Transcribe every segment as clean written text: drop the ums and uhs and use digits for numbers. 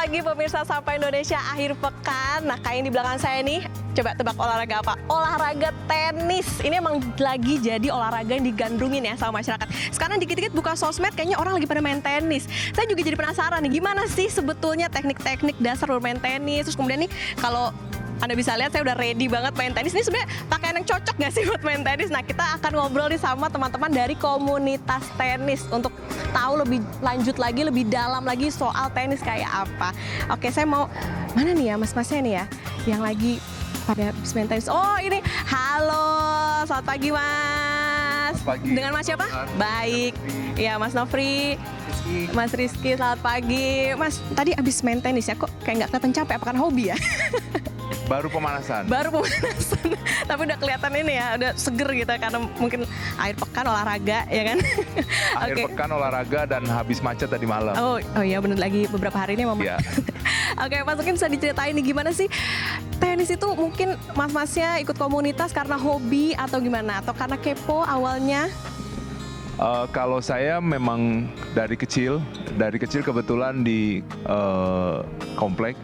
lagi pemirsa Sapa Indonesia akhir pekan. Nah, kayak yang di belakang saya nih, coba tebak olahraga apa? Olahraga tenis. Ini emang lagi jadi olahraga yang digandrungin ya sama masyarakat. Sekarang dikit-dikit buka sosmed, kayaknya orang lagi pada main tenis. Saya juga jadi penasaran nih, gimana sih sebetulnya teknik-teknik dasar bermain tenis. Terus kemudian nih, kalau Anda bisa lihat saya udah ready banget main tenis. Ini sebenarnya pakaian yang cocok nggak sih buat main tenis? Nah, kita akan ngobrol nih sama teman-teman dari komunitas tenis untuk tahu lebih lanjut lagi, lebih dalam lagi soal tenis kayak apa. Oke, saya mau, mana nih ya mas-masnya nih ya, yang lagi pada main tenis. Oh ini, halo, selamat pagi mas. Pagi. Dengan mas siapa? Baik, ya Mas Nofri. Mas Rizky, selamat pagi. Mas, tadi abis main tenis ya, kok kayak nggak kelihatan capek, apa kan hobi ya? Baru pemanasan. Baru pemanasan, tapi udah kelihatan ini ya, udah seger gitu karena mungkin akhir pekan olahraga ya kan? Akhir Oke. pekan olahraga dan habis macet tadi malam. Oh iya bener, lagi beberapa hari ini memang. Iya. Oke, Mas mungkin bisa diceritain nih gimana sih tenis itu, mungkin mas-masnya ikut komunitas karena hobi atau gimana? Atau karena kepo awalnya? Kalau saya memang dari kecil kebetulan di komplek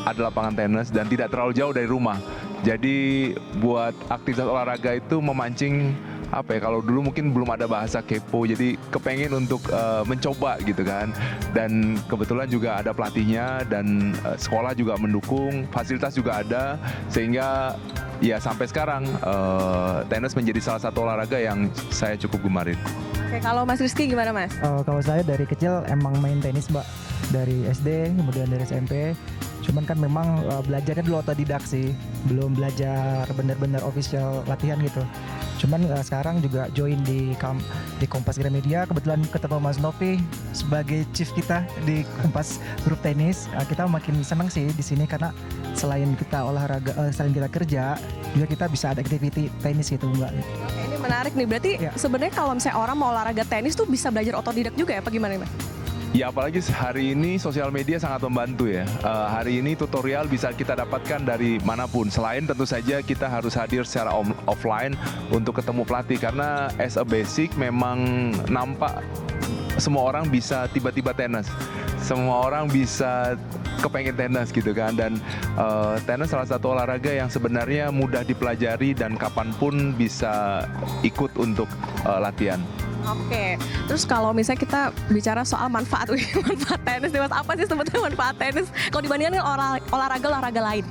ada lapangan tenis dan tidak terlalu jauh dari rumah. Jadi buat aktivitas olahraga itu memancing apa ya, kalau dulu mungkin belum ada bahasa kepo, jadi kepengen untuk mencoba gitu kan. Dan kebetulan juga ada pelatihnya dan sekolah juga mendukung, fasilitas juga ada, sehingga ya sampai sekarang tenis menjadi salah satu olahraga yang saya cukup gemarin. Oke, kalau Mas Rizky gimana Mas? Kalau saya dari kecil emang main tenis mbak, dari SD kemudian dari SMP. Cuman kan memang belajarnya dulu otodidak sih, belum belajar benar-benar official latihan gitu. Cuman sekarang juga join di Kompas Gramedia, kebetulan ketemu Mas Novi sebagai chief kita di Kompas Grup Tenis. Kita makin senang sih di sini karena selain kita olahraga, selain kita kerja, juga kita bisa ada activity tenis gitu mbak. Oke, ini menarik nih, berarti Ya. sebenarnya kalau misalnya orang mau olahraga tenis tuh bisa belajar otodidak juga ya, apa gimana nih Mas? Ya apalagi hari ini sosial media sangat membantu ya. Hari ini tutorial bisa kita dapatkan dari manapun. Selain tentu saja kita harus hadir secara offline untuk ketemu pelatih. Karena as a basic memang nampak semua orang bisa tiba-tiba tenis. Semua orang bisa kepengen tenis gitu kan. Dan tenis salah satu olahraga yang sebenarnya mudah dipelajari dan kapanpun bisa ikut untuk latihan. Oke, terus kalau misalnya kita bicara soal manfaat tenis nih Mas, apa sih sebetulnya manfaat tenis kalau dibandingkan olahraga lain?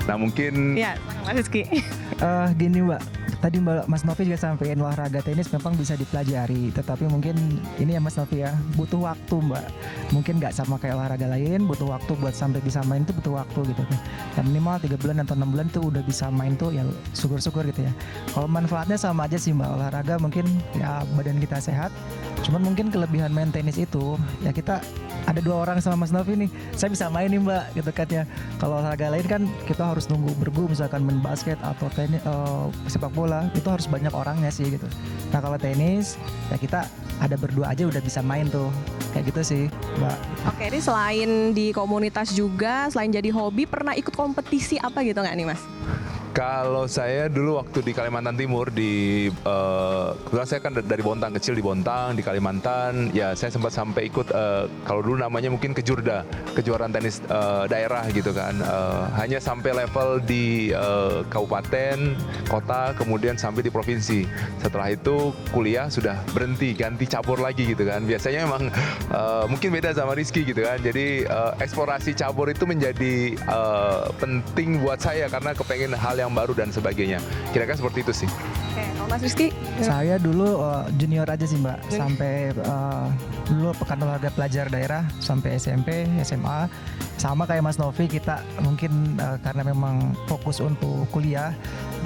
Nah mungkin Iya, Mas Rizky. Gini mbak, tadi Mas Novi juga sampaikan olahraga tenis memang bisa dipelajari, tetapi mungkin ini ya Mas Novi ya, butuh waktu mbak. Mungkin nggak sama kayak olahraga lain, butuh waktu buat sampai bisa main tuh butuh waktu gitu kan. Ya minimal 3 bulan atau 6 bulan tuh udah bisa main tuh ya syukur-syukur gitu ya. Kalau manfaatnya sama aja sih mbak, olahraga mungkin ya badan kita sehat. Cuman mungkin kelebihan main tenis itu ya kita ada 2 orang sama Mas Novi nih, saya bisa main nih mbak gitu kan ya. Kalau olahraga lain kan kita harus nunggu bergu, misalkan main basket atau tenis, sepak bola itu harus banyak orangnya sih gitu. Nah kalau tenis ya kita ada berdua aja udah bisa main tuh, kayak gitu sih mbak. Oke, ini selain di komunitas juga, selain jadi hobi, pernah ikut kompetisi apa gitu nggak nih Mas? kalau saya dulu waktu di Kalimantan Timur kebetulan saya kan dari Bontang, kecil di Bontang di Kalimantan, ya saya sempat sampai ikut kalau dulu namanya mungkin Kejurda, kejuaraan tenis daerah gitu kan. Hanya sampai level di kabupaten, kota, kemudian sampai di provinsi. Setelah itu kuliah sudah berhenti, ganti cabur lagi gitu kan. Biasanya memang mungkin beda sama Rizky gitu kan. Jadi eksplorasi cabur itu menjadi penting buat saya karena kepengen hal yang baru dan sebagainya. Kira-kira seperti itu sih. Oke, kalau Mas Rizky? Saya dulu junior aja sih mbak, sampai dulu pekan olahraga pelajar daerah sampai SMP, SMA. Sama kayak Mas Novi, kita mungkin karena memang fokus untuk kuliah,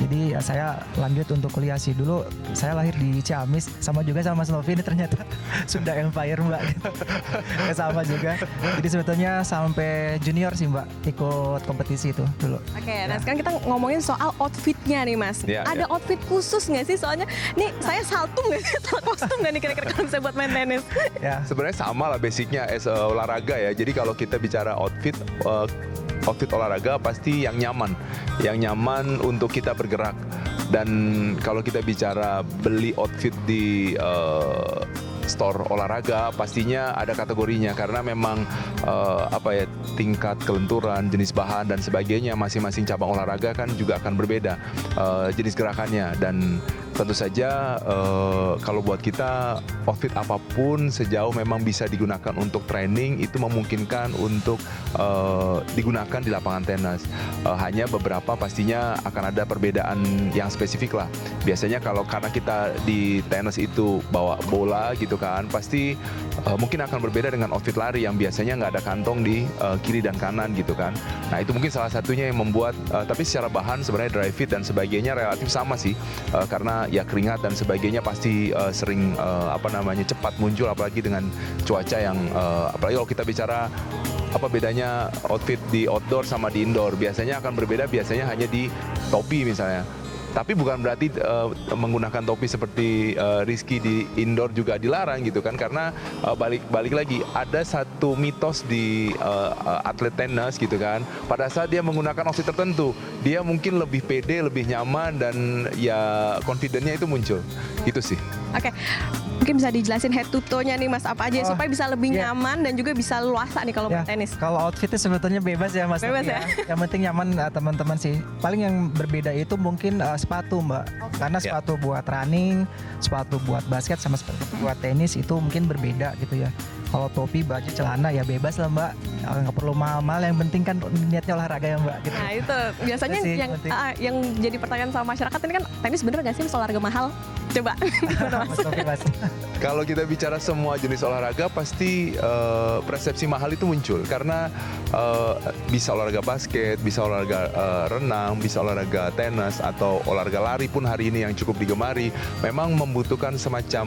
jadi saya lanjut untuk kuliah sih. Dulu saya lahir di Ciamis, sama juga sama Mas Novi ini ternyata Sunda Empire mbak. Sama juga. Jadi sebetulnya sampai junior sih mbak ikut kompetisi itu dulu. Oke, nah sekarang kita ngomongin soal outfitnya nih Mas. Ya, Ada ya. outfit khusus nggak sih? Soalnya nih saya saltum nggak sih? Salah kostum nggak nih kira-kira kalau saya buat main tenis? Ya. Sebenarnya sama lah basicnya as olahraga ya. Jadi kalau kita bicara outfit olahraga pasti yang nyaman untuk kita bergerak. Dan kalau kita bicara beli outfit di store olahraga pastinya ada kategorinya karena memang tingkat kelenturan, jenis bahan dan sebagainya masing-masing cabang olahraga kan juga akan berbeda jenis gerakannya dan tentu saja kalau buat kita outfit apapun sejauh memang bisa digunakan untuk training itu memungkinkan untuk digunakan di lapangan tenis. Hanya beberapa pastinya akan ada perbedaan yang spesifik lah. Biasanya karena kita di tenis itu bawa bola gitu kan, pasti mungkin akan berbeda dengan outfit lari yang biasanya nggak ada kantong di kiri dan kanan gitu kan. Nah itu mungkin salah satunya yang membuat, tapi secara bahan sebenarnya dry fit dan sebagainya relatif sama sih, karena ya keringat dan sebagainya pasti sering cepat muncul apalagi dengan cuaca yang apalagi kalau kita bicara apa bedanya outfit di outdoor sama di indoor, biasanya akan berbeda biasanya hanya di topi misalnya. Tapi bukan berarti menggunakan topi seperti Rizky di indoor juga dilarang gitu kan, karena balik lagi ada satu mitos di atlet tenis gitu kan, pada saat dia menggunakan outfit tertentu dia mungkin lebih pede, lebih nyaman dan ya confidence-nya itu muncul gitu sih. Oke, mungkin bisa dijelasin head to toe-nya nih Mas apa aja supaya bisa lebih iya. nyaman dan juga bisa luasa nih kalau Ya, bertenis. kalau outfitnya sebetulnya bebas ya Mas. Bebas Novi ya? Yang penting nyaman teman-teman sih. Paling yang berbeda itu mungkin sepatu Mbak. Karena Ya. sepatu buat running, sepatu buat basket sama sepatu buat tenis itu mungkin berbeda gitu ya. Kalau topi, baju, celana ya bebas lah Mbak. Nggak perlu mahal-mahal, yang penting kan niatnya olahraga ya Mbak. Gitu. Nah itu biasanya Itu sih, yang penting. yang jadi pertanyaan sama masyarakat ini kan, tenis bener gak sih olahraga mahal? Coba gimana Mas? Mas Novi, Mas. Kalau kita bicara semua jenis olahraga pasti persepsi mahal itu muncul karena bisa olahraga basket, bisa olahraga renang, bisa olahraga tenis atau olahraga lari pun hari ini yang cukup digemari memang membutuhkan semacam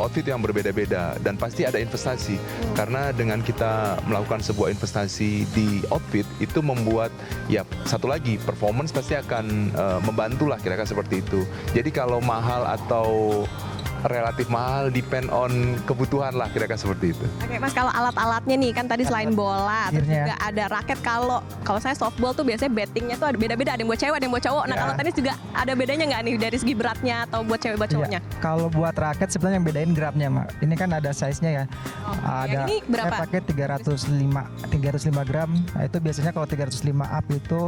outfit yang berbeda-beda dan pasti ada investasi karena dengan kita melakukan sebuah investasi di outfit itu membuat ya satu lagi performance pasti akan membantu lah kira-kira seperti itu. Jadi kalau mahal atau relatif mahal depend on kebutuhan lah kira-kira seperti itu. Oke Mas, kalau alat-alatnya nih kan tadi selain bola, terus gearnya. juga ada raket. Kalau saya softball tuh biasanya battingnya tuh ada beda-beda, ada yang buat cewek, ada yang buat cowok. Nah Ya. kalau tenis juga ada bedanya nggak nih dari segi beratnya atau buat cewek buat cowoknya? Iya. Kalau buat raket sebenarnya yang bedain grabnya Mbak. Ini kan ada size-nya ya. yang ini berapa? Saya pakai 305 gram. Nah, itu biasanya kalau 305 up itu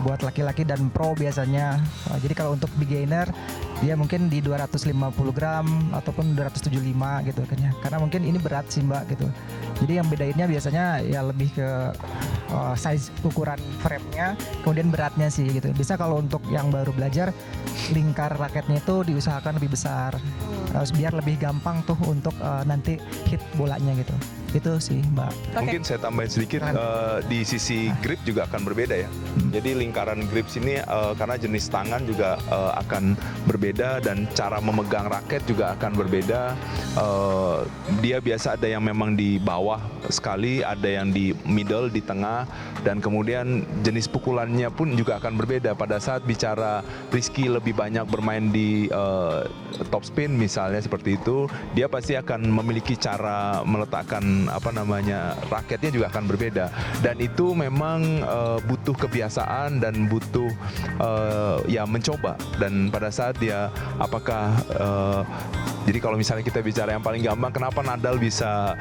buat laki-laki dan pro biasanya. Jadi kalau untuk beginner dia mungkin di 250 gram ataupun 275 gitu kan ya. Karena mungkin ini berat sih Mbak gitu. Jadi yang bedainnya biasanya ya lebih ke size ukuran frame-nya, kemudian beratnya sih gitu. Bisa kalau untuk yang baru belajar lingkar raketnya itu diusahakan lebih besar. Biar lebih gampang tuh untuk nanti hit bolanya gitu. Itu sih Mbak. Oke. Mungkin saya tambahin sedikit di sisi grip juga akan berbeda ya. Jadi lingkaran grip sini karena jenis tangan juga akan berbeda dan cara memegang raket juga akan berbeda. Dia biasa ada yang memang di bawah sekali, ada yang di middle, di tengah, dan kemudian jenis pukulannya pun juga akan berbeda. Pada saat bicara Rizky lebih banyak bermain di top spin misalnya seperti itu, dia pasti akan memiliki cara meletakkan raketnya juga akan berbeda dan itu memang butuh kebiasaan dan butuh ya mencoba dan pada saat dia apakah jadi kalau misalnya kita bicara yang paling gampang, kenapa Nadal bisa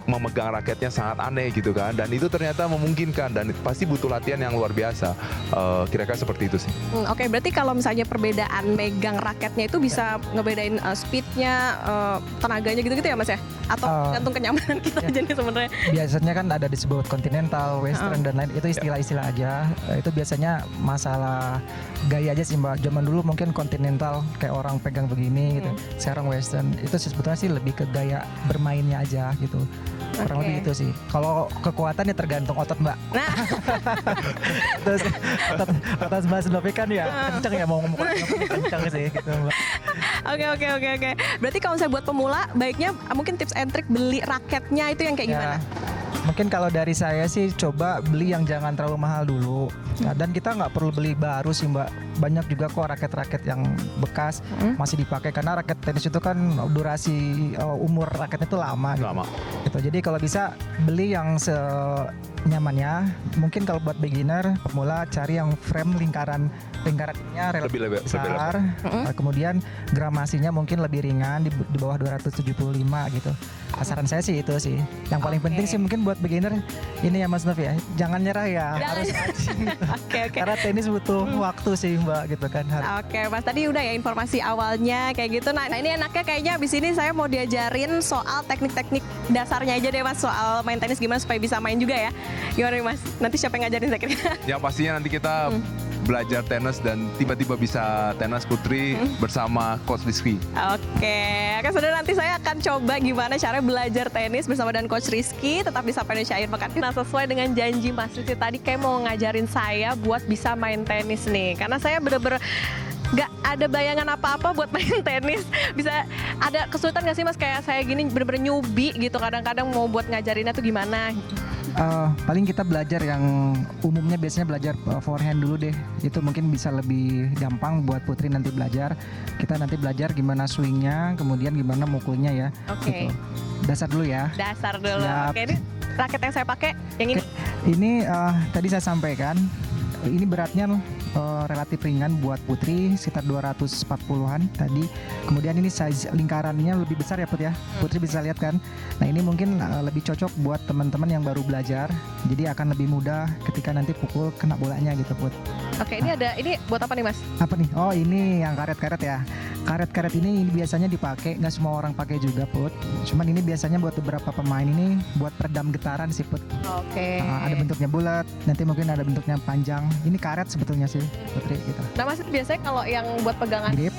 memegang raketnya sangat aneh gitu kan, dan itu ternyata memungkinkan dan pasti butuh latihan yang luar biasa, kira-kira seperti itu sih. Oke, berarti kalau misalnya perbedaan megang raketnya itu bisa ngebedain speednya, tenaganya gitu-gitu ya Mas ya? Atau tergantung kenyamanan kita aja nih sebenarnya? Biasanya kan ada disebut continental, western dan lain, itu istilah-istilah aja. Itu biasanya masalah gaya aja sih Mbak. Zaman dulu mungkin continental kayak orang pegang begini gitu. Sekarang western itu sebetulnya sih lebih ke gaya bermainnya aja gitu. Kurang Oke. lebih itu sih. Kalau kekuatan ya tergantung otot Mbak. Nah, Terus otot Mas Novi kan ya kencang ya, mau ngomong kencang sih gitu Mbak. oke. Berarti kalau misalnya buat pemula, baiknya mungkin tips and trick beli raketnya itu yang kayak gimana? Mungkin kalau dari saya sih coba beli yang jangan terlalu mahal dulu. Nah, dan kita nggak perlu beli baru sih Mbak. Banyak juga kok raket-raket yang bekas masih dipakai karena raket tenis itu kan durasi umur raketnya itu lama gitu. Lama. Gitu. Jadi kalau bisa beli yang senyamannya. Mungkin kalau buat beginner pemula cari yang frame lingkarannya relatif Lebih besar. Kemudian gramasinya mungkin lebih ringan di bawah 275 gitu. Saran saya sih itu sih. Yang paling penting sih mungkin buat beginner ini ya Mas Novi ya. Jangan nyerah ya. Harus rajin. Oke. Karena tenis butuh waktu sih Mbak gitu kan. Oke, Mas, tadi udah ya informasi awalnya kayak gitu. Nah, ini enaknya kayaknya abis ini saya mau diajarin soal teknik-teknik dasarnya aja deh Mas, soal main tenis gimana supaya bisa main juga ya. Gimana nih Mas? Nanti siapa yang ngajarin saya kira? Yang pastinya nanti kita belajar tenis dan tiba-tiba bisa tenis putri bersama Coach Rizky. Oke, sudah nanti saya akan coba gimana cara belajar tenis bersama dan Coach Rizky. Tetap di Sapa Indonesia Akhir Pekan. Nah, sesuai dengan janji Mas Rizky tadi kayak mau ngajarin saya buat bisa main tenis nih. Karena saya bener-bener gak ada bayangan apa-apa buat main tenis. Bisa ada kesulitan gak sih Mas kayak saya gini bener-bener newbie gitu. Kadang-kadang mau buat ngajarinnya tuh gimana? Paling kita belajar yang umumnya biasanya belajar forehand dulu deh. Itu mungkin bisa lebih gampang buat Putri nanti belajar. Kita nanti belajar gimana swingnya, kemudian gimana mukulnya ya. Oke. Gitu. Dasar dulu ya. Dasar dulu. Siap. Oke, ini raket yang saya pakai yang ini. Ini tadi saya sampaikan. Ini beratnya relatif ringan buat Putri sekitar 240-an tadi. Kemudian ini size lingkarannya lebih besar ya Put ya. Putri bisa lihat kan. Nah ini mungkin lebih cocok buat teman-teman yang baru belajar. Jadi akan lebih mudah ketika nanti pukul kena bolanya gitu Put. Oke, ini buat apa nih Mas? Apa nih? Oh ini yang karet-karet ya. Karet-karet ini biasanya dipakai, nggak semua orang pakai juga Put. Cuman ini biasanya buat beberapa pemain ini buat peredam getaran sih Put. Oke. Ada bentuknya bulat, nanti mungkin ada bentuknya panjang. Ini karet sebetulnya sih Putri gitu. Nah Mas, biasanya kalau yang buat pegangan Grip.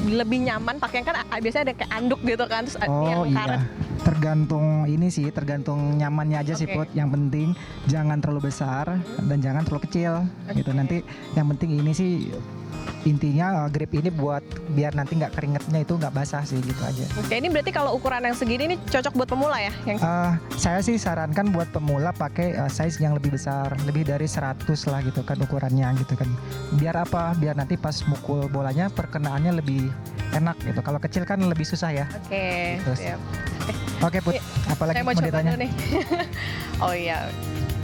lebih nyaman pakai yang kan biasanya ada kayak anduk gitu kan, terus yang karet. Tergantung ini sih, tergantung nyamannya aja sih Put. Yang penting jangan terlalu besar dan jangan terlalu kecil gitu. Nanti yang penting ini sih intinya grip ini buat biar nanti nggak keringetnya itu nggak basah sih gitu aja. Oke, ini berarti kalau ukuran yang segini ini cocok buat pemula ya? Saya sih sarankan buat pemula pakai size yang lebih besar, lebih dari 100 lah gitu kan ukurannya gitu kan. Biar apa? Biar nanti pas mukul bolanya perkenaannya lebih enak gitu. Kalau kecil kan lebih susah ya. Oke, Gitu. siap. Oke Put, apalagi Saya mau mau coba ditanya? dulu nih. Oh iya,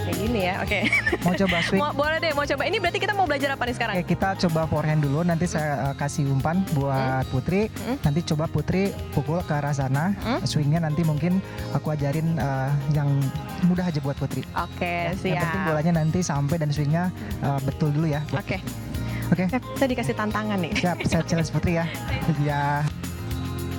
kayak gini ya, oke. Mau coba swing? Boleh deh, mau coba. Ini berarti kita mau belajar apa nih sekarang? Oke, kita coba forehand dulu. Nanti saya kasih umpan buat Putri. Nanti coba Putri pukul ke arah sana. Swingnya nanti mungkin aku ajarin yang mudah aja buat Putri. Oke, Yang siap. penting bolanya nanti sampai dan swingnya betul dulu ya. Oke. Oke. Saya dikasih tantangan nih. Siap, saya challenge Putri ya. Ya.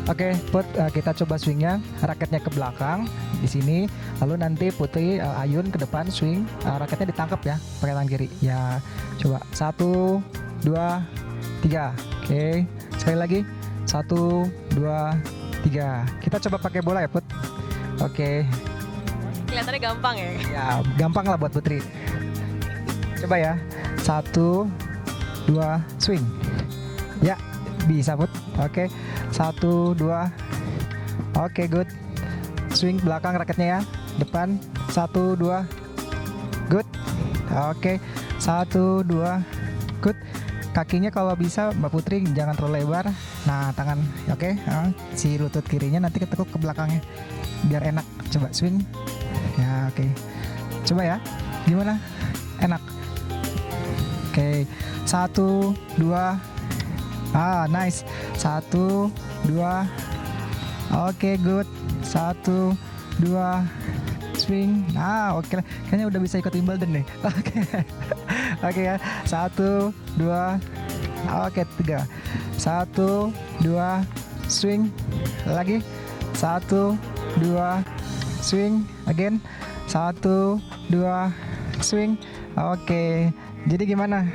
Oke, Put, kita coba swingnya, raketnya ke belakang di sini, lalu nanti Putri ayun ke depan swing, raketnya ditangkap ya, pakai tangan kiri. Ya, coba 1, 2, 3. Oke, sekali lagi 1, 2, 3. Kita coba pakai bola ya Put. Oke, Kelihatannya gampang ya. ya gampang lah buat Putri. Coba ya, 1, 2, swing. Ya, bisa Put. Oke, 1, 2. Oke, good. Swing belakang raketnya ya. Depan 1, 2. Good. Oke, 1, 2. Good. Kakinya kalau bisa Mbak Putri jangan terlalu lebar. Nah, tangan oke. Si lutut kirinya nanti ketekuk ke belakangnya. Biar enak. Coba swing. Ya, oke. Coba ya. Gimana? Enak. Oke. 1, 2. Nice. 1, 2. Oke, good. 1, 2. Swing. Oke. Kayaknya udah bisa ikut Wimbledon deh. Oke. Oke ya. 1, 2. Oke, 3. 1, 2. Swing. Lagi. 1, 2. Swing. Again. 1, 2. Swing. Oke. Jadi gimana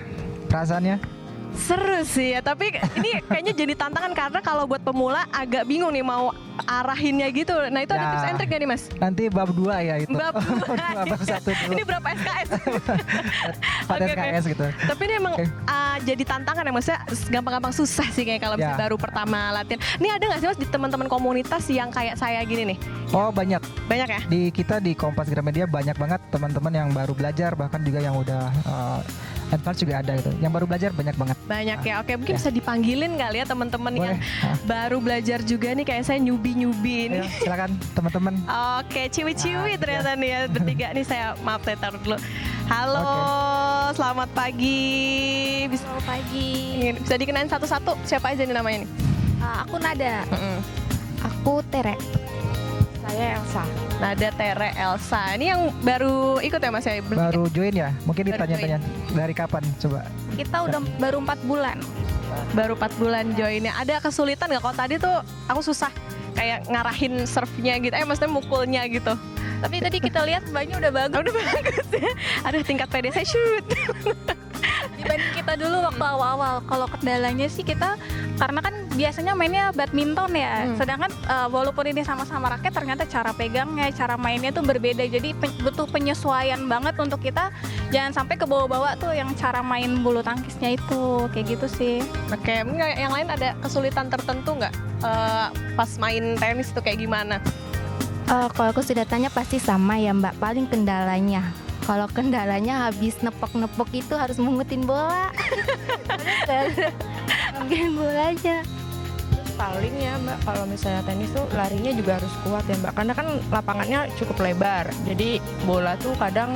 perasaannya? Seru sih ya, tapi ini kayaknya jadi tantangan karena kalau buat pemula agak bingung nih mau arahinnya gitu. Nah itu ada Ya. tips and trick gak nih Mas? Nanti bab 2 ya itu. Bab dua. Bab 1 dulu. Ini berapa SKS? Pada Oke, SKS gitu. Tapi ini emang Oke. jadi tantangan ya maksudnya gampang-gampang susah sih kayak kalau misalnya Ya. baru pertama latihan. Ini ada nggak sih Mas di teman-teman komunitas yang kayak saya gini nih? Oh banyak. Banyak ya? Di kita di Kompas Gramedia banyak banget teman-teman yang baru belajar, bahkan juga yang udah advance juga ada gitu. Yang baru belajar banyak banget. Banyak ya. Oke, mungkin Ya. bisa dipanggilin kali ya teman-teman yang Boleh. Hah. baru belajar juga nih kayak saya nyubi-nyubi ini. Ayo, silakan teman-teman. Oke, ciwi-ciwi Ah, ternyata nih ya bertiga nih saya maaf saya taruh dulu. Halo, selamat pagi. Bisa, Selamat pagi. bisa dikenalin satu-satu siapa aja nih namanya nih? Aku Nada. Mm-mm. Aku Tere. Saya Elsa. Nada, Tere, Elsa. Ini yang baru ikut ya Mas ya? Baru join ya? Mungkin Baru ditanya-tanya dari kapan coba. Kita udah baru 4 bulan. Baru 4 bulan joinnya. Ada kesulitan nggak? Kalau tadi tuh aku susah kayak ngarahin serve-nya gitu. Maksudnya mukulnya gitu. Tapi tadi kita lihat banyak udah bagus Udah bagus ya. Aduh tingkat pede saya shoot. dibanding kita dulu waktu awal-awal. Kalau kendalanya sih kita karena kan biasanya mainnya badminton ya. Sedangkan walaupun ini sama-sama raket ternyata cara pegangnya, cara mainnya tuh berbeda. Jadi butuh penyesuaian banget untuk kita jangan sampai ke bawah-bawah tuh yang cara main bulu tangkisnya itu kayak gitu sih. Oke, mungkin yang lain ada kesulitan tertentu nggak pas main tenis tuh kayak gimana? Kalau aku sudah tanya pasti sama ya Mbak, paling kendalanya. Kalau kendalanya habis nepok-nepok itu harus mungutin bola. Mungutin bolanya. Paling ya Mbak, kalau misalnya tenis tuh larinya juga harus kuat ya Mbak, karena kan lapangannya cukup lebar, jadi bola tuh kadang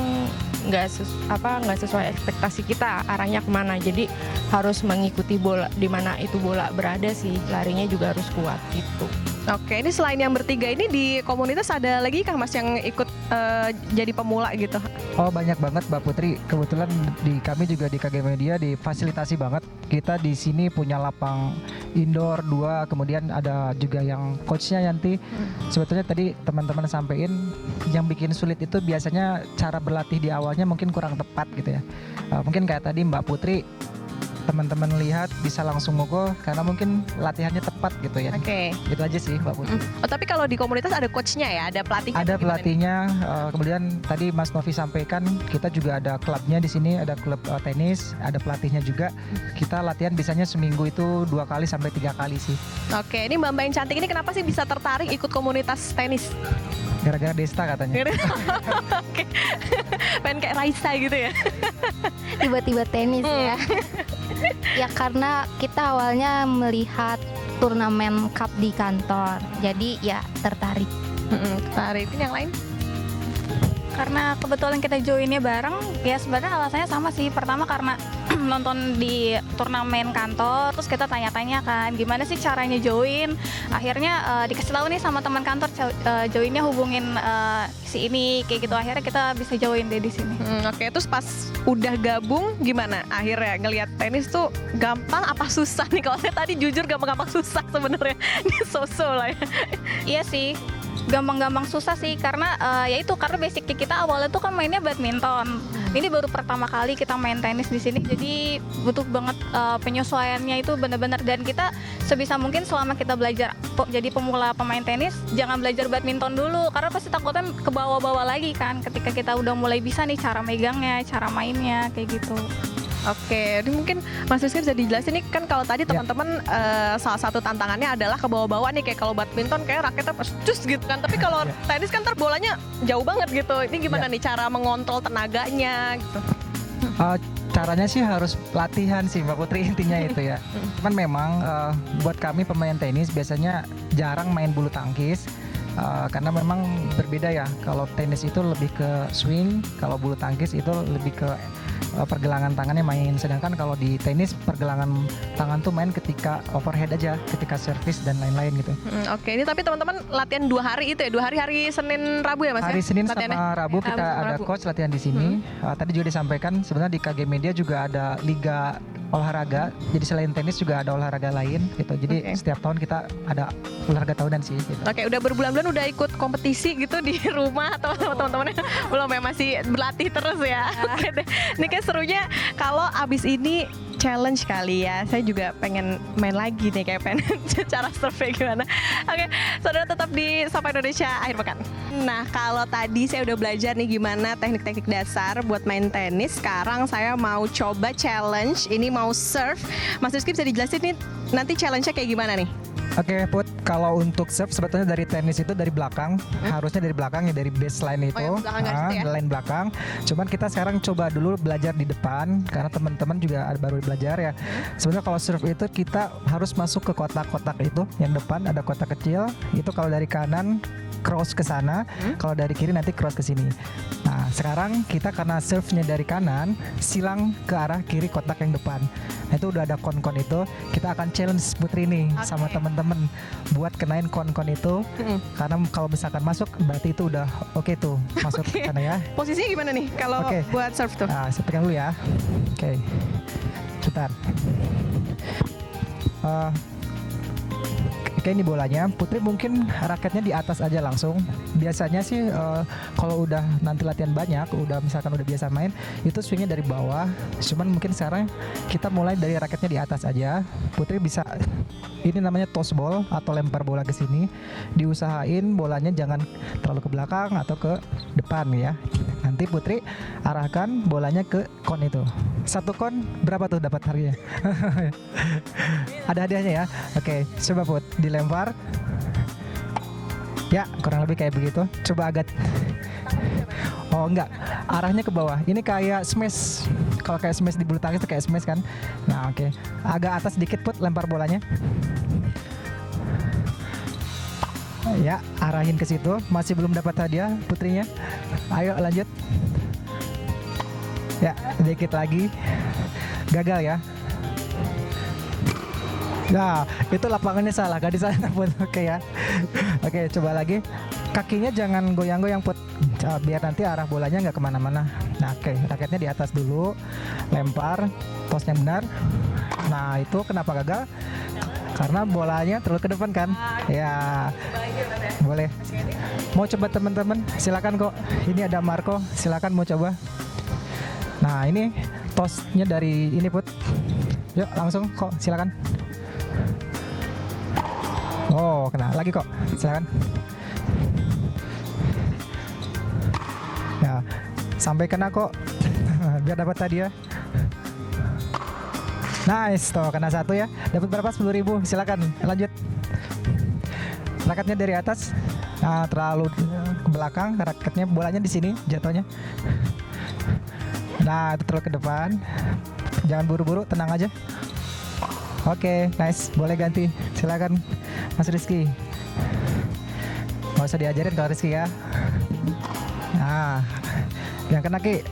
nggak sesuai ekspektasi kita arahnya kemana, jadi harus mengikuti bola di mana itu bola berada sih, larinya juga harus kuat gitu. Oke, ini selain yang bertiga ini di komunitas ada lagi kah Mas yang ikut jadi pemula gitu? Oh banyak banget Mbak Putri. Kebetulan di kami juga di KG Media difasilitasi banget. Kita di sini punya lapang indoor 2, kemudian ada juga yang coachnya nanti. Sebetulnya tadi teman-teman sampein yang bikin sulit itu biasanya cara berlatih di awalnya mungkin kurang tepat gitu ya. Mungkin kayak tadi Mbak Putri, teman-teman lihat bisa langsung mukul karena mungkin latihannya tepat gitu ya. Oke. Gitu aja sih Mbak Putri. Oh tapi kalau di komunitas ada coachnya ya, ada pelatihnya? Ada gimana nih? pelatihnya, kemudian tadi Mas Novi sampaikan kita juga ada klubnya di sini, ada klub tenis, ada pelatihnya juga. Kita latihan biasanya seminggu itu 2 kali sampai 3 kali sih. Oke, ini Mbak-mbak yang cantik ini kenapa sih bisa tertarik ikut komunitas tenis? Gara-gara Desta katanya. Oke, pengen kayak Raisa gitu ya? Tiba-tiba tenis ya. Ya karena kita awalnya melihat turnamen cup di kantor. Jadi ya tertarik. Tertarik. Ini yang lain? Karena kebetulan kita joinnya bareng, ya sebenarnya alasannya sama sih. Pertama karena nonton di turnamen kantor, terus kita tanya-tanya kan gimana sih caranya join. Akhirnya dikasih tahu nih sama teman kantor, joinnya hubungin si ini kayak gitu. Akhirnya kita bisa join deh di sini. Oke, terus pas udah gabung gimana? Akhirnya ngelihat tenis tuh gampang apa susah nih? Kalau saya tadi jujur gampang-gampang susah sebenarnya. Ini so-so lah ya. Iya sih, gampang-gampang susah sih karena ya itu karena basicnya kita awalnya tuh kan mainnya badminton. Ini baru pertama kali kita main tenis di sini, jadi butuh banget penyesuaiannya itu benar-benar. Dan kita sebisa mungkin selama kita belajar jadi pemula pemain tenis, jangan belajar badminton dulu karena pasti takutnya ke bawah-bawah lagi kan. Ketika kita udah mulai bisa nih cara megangnya, cara mainnya kayak gitu. Oke, ini mungkin Mas Rizky bisa dijelasin nih kan kalau tadi teman-teman salah satu tantangannya adalah ke bawah-bawah nih kayak kalau badminton kayak raketnya cus gitu kan. Tapi kalau tenis kan ntar bolanya jauh banget gitu. Ini gimana nih cara mengontrol tenaganya gitu? Caranya sih harus latihan sih Mbak Putri, intinya itu ya. Cuman memang buat kami pemain tenis biasanya jarang main bulu tangkis. Karena memang berbeda ya. Kalau tenis itu lebih ke swing, kalau bulu tangkis itu lebih ke pergelangan tangannya main. Sedangkan kalau di tenis pergelangan tangan tuh main ketika overhead aja, ketika service dan lain-lain gitu. Oke, ini tapi teman-teman latihan 2 hari itu ya, 2 hari Senin Rabu ya Mas? Hari Senin sama Rabu kita Rabu, ada Rabu. coach latihan di sini. Tadi juga disampaikan sebenarnya di KG Media juga ada liga olahraga. Jadi selain tenis juga ada olahraga lain gitu. Jadi setiap tahun kita ada olahraga tahunan sih gitu. Oke, udah berbulan-bulan udah ikut kompetisi gitu di rumah atau teman-temannya belum ya, masih berlatih terus ya. Oke deh. Ini kayak serunya kalau abis ini challenge kali ya. Saya juga pengen main lagi nih, kayak pengen cara survei gimana. Oke, saudara tetap di Sapa Indonesia Akhir Pekan. Nah, kalau tadi saya udah belajar nih gimana teknik-teknik dasar buat main tenis. Sekarang saya mau coba challenge. Ini mau serve. Mas Rizky bisa dijelasin nih nanti challenge-nya kayak gimana nih? Oke, Put, kalau untuk serve sebetulnya dari tenis itu dari belakang, harusnya dari belakang ya, dari baseline itu, yang belakang garis itu ya? line belakang. Cuman kita sekarang coba dulu belajar di depan karena teman-teman juga baru belajar ya. Sebenarnya kalau serve itu kita harus masuk ke kotak-kotak itu, yang depan ada kotak kecil. Itu kalau dari kanan cross ke sana, kalau dari kiri nanti cross ke sini. Nah, sekarang kita karena serve-nya dari kanan, silang ke arah kiri kotak yang depan. Nah, itu udah ada kon-kon itu, kita akan challenge Putri nih sama teman-teman buat kenain kon-kon itu. Karena kalau misalkan masuk berarti itu udah oke tuh masuk ke sana ya. Posisinya gimana nih kalau buat serve tuh? Nah, saya pegang dulu ya. Oke. Sebentar. Oke, ini bolanya. Putri mungkin raketnya di atas aja langsung. Biasanya sih kalau udah nanti latihan banyak, udah misalkan udah biasa main, itu swingnya dari bawah. Cuman mungkin sekarang kita mulai dari raketnya di atas aja. Putri bisa, ini namanya toss ball atau lempar bola ke sini. Diusahain bolanya jangan terlalu ke belakang atau ke depan ya. Nanti Putri arahkan bolanya ke kon itu. Satu kon berapa tuh dapat harganya? Ada hadiahnya ya. Oke, coba Put dilempar. Ya, kurang lebih kayak begitu. Coba agak. Oh enggak, arahnya ke bawah. Ini kayak smash. Kalau kayak smash di bulu tangkis itu kayak smash kan. Nah, oke. Agak atas sedikit Put lempar bolanya. Ya, arahin ke situ. Masih belum dapat hadiah putrinya. Ayo lanjut. Ya, dikit lagi. Gagal ya. Nah, itu lapangannya salah, gak di sana Put. Oke ya. Oke, coba lagi. Kakinya jangan goyang-goyang Put, biar nanti arah bolanya nggak kemana-mana. Nah, oke, raketnya di atas dulu. Lempar, toss yang benar. Nah, itu kenapa gagal? Karena bolanya terlalu ke depan kan. Ya, boleh. Mau coba teman-teman? Silakan kok. Ini ada Marco, silakan mau coba. Nah, ini tossnya dari ini Put. Yuk langsung kok, silakan. Oh, kena lagi kok, silakan. Ya, sampai kena kok. Biar dapat hadiah. Nice, tuh kena satu ya. Dapat berapa? 10.000. Silakan, lanjut. Raketnya dari atas. Nah, terlalu ke belakang. Raketnya bolanya di sini jatuhnya. Nah, itu terlalu ke depan. Jangan buru-buru, tenang aja. Oke, nice. Boleh ganti. Silakan, Mas Rizky. Nggak usah diajarin kalau Rizky ya. Nah, yang kena Ki.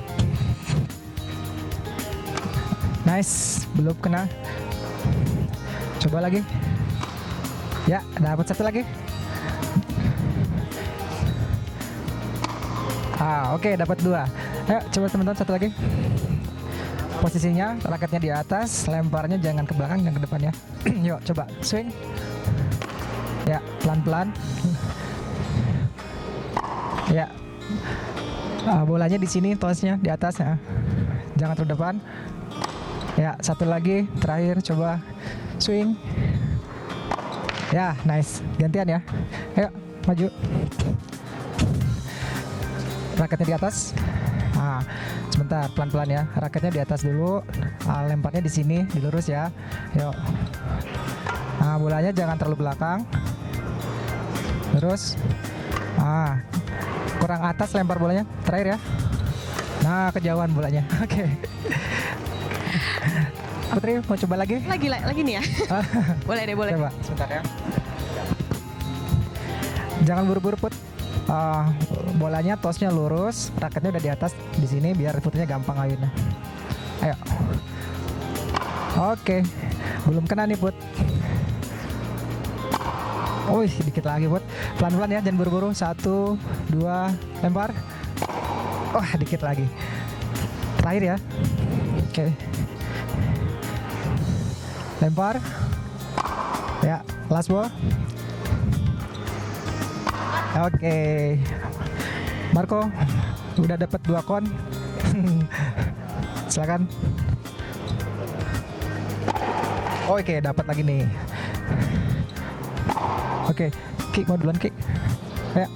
Nice, belum kena. Coba lagi. Ya, dapat satu lagi. Oke, dapat 2. Ayo, coba teman-teman satu lagi. Posisinya raketnya di atas, lemparnya jangan ke belakang, jangan ke depan ya. Yuk, coba swing. Ya, pelan-pelan. Ya. Bolanya di sini, tossnya di atas ya. Jangan terlalu depan. Ya, satu lagi, terakhir coba swing. Ya, nice. Gantian ya. Ayo, maju. Raketnya di atas. Nah, sebentar, pelan-pelan ya. Raketnya di atas dulu. Lemparnya di sini, dilurus ya. Yuk. Nah, bolanya jangan terlalu belakang. Terus. Kurang atas lempar bolanya. Terakhir ya. Nah, kejauhan bolanya. Oke. Putri mau coba lagi? Lagi nih ya. Boleh deh, boleh. Coba sebentar ya. Jangan buru-buru Put. Bolanya tossnya lurus, raketnya udah di atas di sini biar putrinya gampang ayunnya. Ayo. Oke. Belum kena nih Put. Dikit lagi Put. Pelan-pelan ya, jangan buru-buru. 1, 2, lempar. Dikit lagi. Terakhir ya. Oke. Lempar. Ya, last ball. Oke. Marco udah dapat 2 kon. Silakan. Oke, dapat lagi nih. Oke, Ki mau duluan Ki. Ya.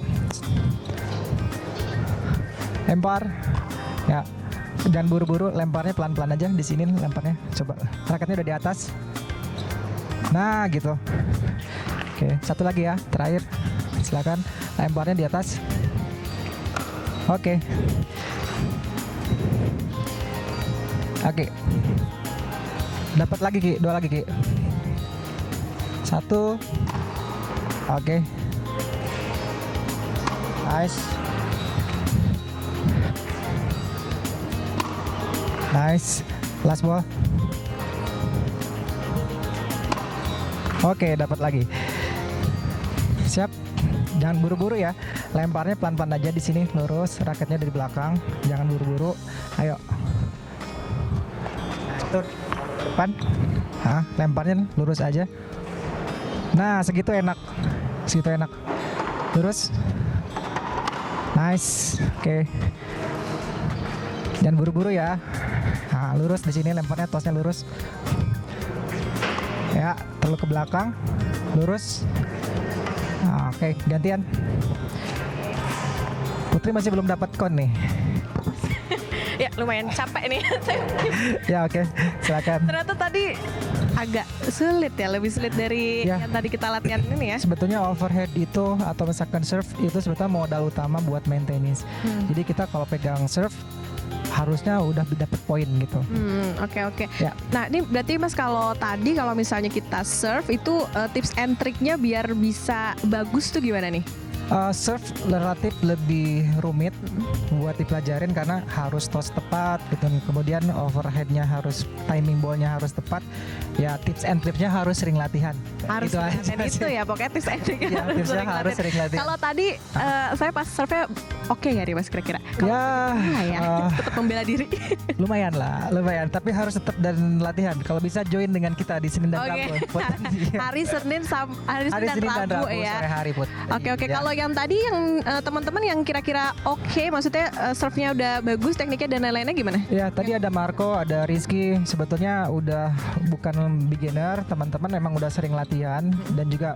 Lempar. Ya. Jangan buru-buru, lemparnya pelan-pelan aja di sini lemparnya. Coba. Raketnya udah di atas. Nah, gitu. Oke, satu lagi ya, terakhir. Silakan lemparnya di atas. Oke. Oke. Dapat lagi Ki, 2 lagi Ki. 1. Oke. Nice. Nice. Last ball. Oke, dapat lagi. Siap. Jangan buru-buru ya. Lemparnya pelan-pelan aja di sini, lurus. Raketnya dari belakang. Jangan buru-buru. Ayo. Tuh, depan. Lemparnya lurus aja. Nah, segitu enak. Segitu enak. Lurus. Nice. Oke. Jangan buru-buru ya. Nah, lurus di sini lemparnya, tosnya lurus. Ya, terlalu ke belakang. Lurus. Nah, oke, gantian. Putri masih belum dapat kon nih. Ya lumayan capek nih. Ya oke, silakan. Ternyata tadi agak sulit ya, lebih sulit dari Ya. yang tadi kita latihan ini ya. Sebetulnya overhead itu atau misalkan serve itu sebetulnya modal utama buat main tenis. Jadi kita kalau pegang serve harusnya udah dapat poin gitu. Oke. Ya. Nah ini berarti Mas kalau tadi kalau misalnya kita serve itu tips and triknya biar bisa bagus tuh gimana nih? Serve relatif lebih rumit buat dipelajarin karena harus toss tepat gitu. Kemudian overheadnya harus, timing ballnya harus tepat. Ya tips and triknya harus sering latihan. Harus Itu latihan aja itu sih. ya, pokoknya tips and triknya Ya, harus tipsnya sering harus latihan. sering latihan. Kalau tadi saya pas serve-nya oke ya nih Mas kira-kira? Ya, Ya, tetap membela diri. lumayan lah, lumayan. Tapi harus tetap dan latihan. Kalau bisa join dengan kita di Senin dan Oke. Rabu. Put. Hari Senin hari Hari Senin dan Rabu ya. sore hari Put. Oke. Ya. Kalau yang tadi yang teman-teman yang kira-kira oke, maksudnya serve-nya udah bagus, tekniknya dan lain-lainnya gimana? Ya tadi ada Marco, ada Rizky. Sebetulnya udah bukan beginner, teman-teman memang udah sering latihan dan juga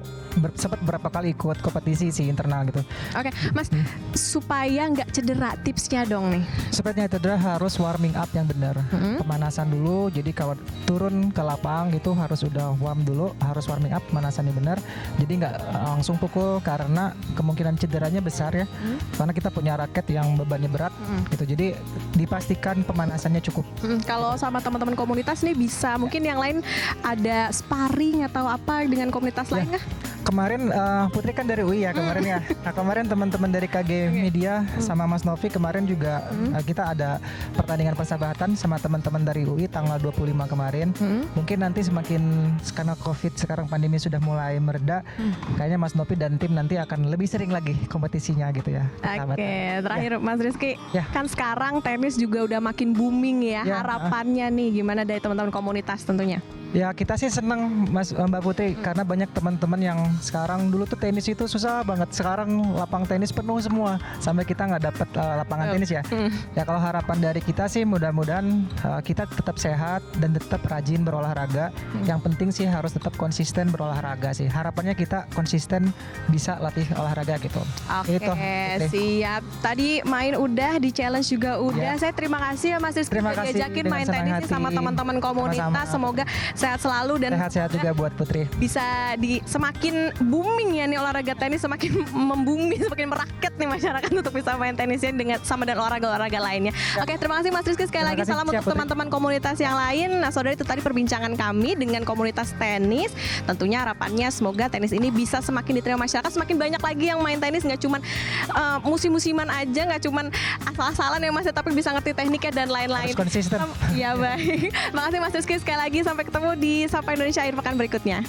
sempat berapa kali ikut kompetisi sih internal gitu. Oke, Mas, supaya nggak cedera, tipsnya dong nih. Sepertinya itu adalah harus warming up yang benar. Pemanasan dulu. Jadi kalau turun ke lapang itu harus udah warm dulu, harus warming up, pemanasan yang benar. Jadi nggak langsung pukul karena kemungkinan cederanya besar ya. Karena kita punya raket yang bebannya berat gitu. Jadi dipastikan pemanasannya cukup. Kalau sama teman-teman komunitas nih bisa mungkin yang lain ada sparring atau apa dengan komunitas lain kah? Kemarin Putri kan dari UI ya kemarin ya. Nah kemarin teman-teman dari KG Media sama Mas Novi kemarin juga kita ada pertandingan persahabatan sama teman-teman dari UI tanggal 25 kemarin. Mungkin nanti semakin karena COVID sekarang pandemi sudah mulai mereda, kayaknya Mas Novi dan tim nanti akan lebih sering lagi kompetisinya gitu ya. Oke, terakhir Mas Rizky, Ya. kan sekarang tenis juga udah makin booming ya. Ya, Harapannya nih gimana dari teman-teman komunitas tentunya? Ya kita sih seneng Mbak Putri karena banyak teman-teman yang sekarang dulu tuh tenis itu susah banget, sekarang lapang tenis penuh semua sampai kita nggak dapet lapangan tenis ya. Ya kalau harapan dari kita sih mudah-mudahan kita tetap sehat dan tetap rajin berolahraga. Yang penting sih harus tetap konsisten berolahraga sih. Harapannya kita konsisten bisa latih olahraga gitu. Oke, Itu, Putri. siap. Tadi main udah, di challenge juga udah. Ya. Saya terima kasih ya Mas Rizky Terima udah kasih, diajakin dengan main senang tenis hati. sama teman-teman komunitas. Sama-sama. Semoga sehat selalu dan Sehat-sehat juga buat Putri. bisa semakin booming ya nih olahraga tenis, semakin membumi, semakin merakyat nih masyarakat untuk bisa main tenisnya dengan sama dan olahraga lainnya. Oke, terima kasih Mas Rizky sekali Terima lagi. kasih. Salam Siap, untuk Putri. teman-teman komunitas yang lain. Nah, saudara itu tadi perbincangan kami dengan komunitas tenis. Tentunya harapannya semoga tenis ini bisa semakin diterima masyarakat, semakin banyak lagi yang main tenis, nggak cuman musim-musiman aja, nggak cuman asal-asalan ya Mas, tapi bisa ngerti tekniknya dan lain-lain. Harus konsisten. Ya baik. Makasih Mas Rizky sekali lagi. Sampai ketemu di Sapa Indonesia akhir pekan berikutnya.